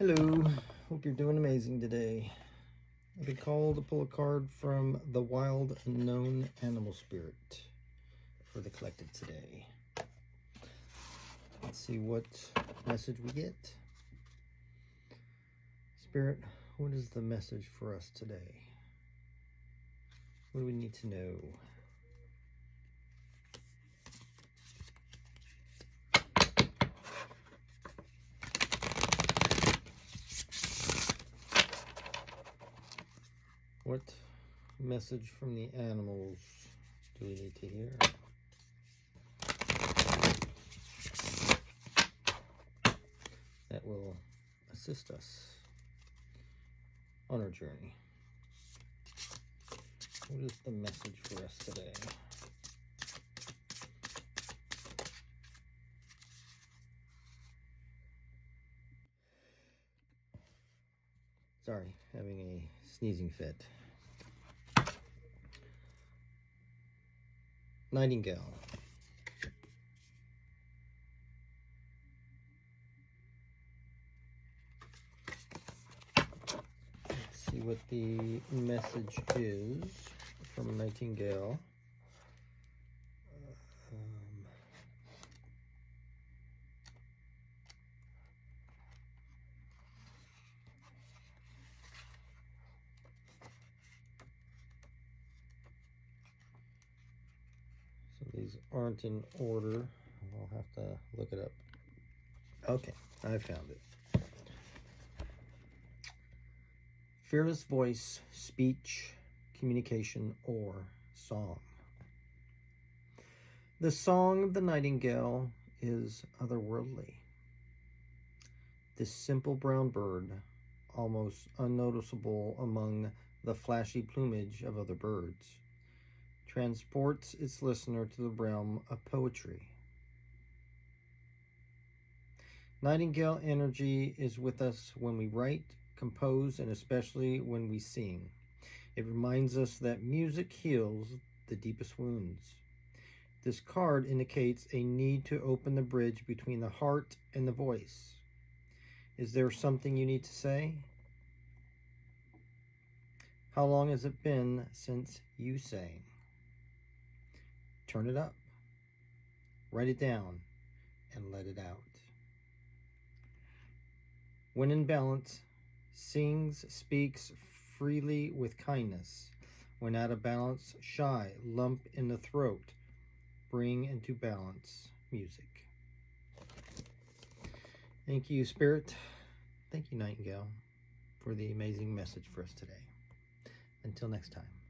Hello, hope you're doing amazing today. I've been called to pull a card from the Wild Unknown Animal Spirit for the collective today. Let's see what message we get. Spirit, what is the message for us today? What do we need to know? What message from the animals do we need to hear? That will assist us on our journey. What is the message for us today? Sorry, having a sneezing fit. Nightingale. Let's see what the message is from Nightingale. So these aren't in order. I'll have to look it up. Okay, I found it. Fearless voice, speech, communication, or song. The song of the nightingale is otherworldly. This simple brown bird, almost unnoticeable among the flashy plumage of other birds, transports its listener to the realm of poetry. Nightingale energy is with us when we write, compose, and especially when we sing. It reminds us that music heals the deepest wounds. This card indicates a need to open the bridge between the heart and the voice. Is there something you need to say? How long has it been since you sang? Turn it up, write it down, and let it out. When in balance, sings, speaks freely with kindness. When out of balance, shy, lump in the throat. Bring into balance music. Thank you, Spirit. Thank you, Nightingale, for the amazing message for us today. Until next time.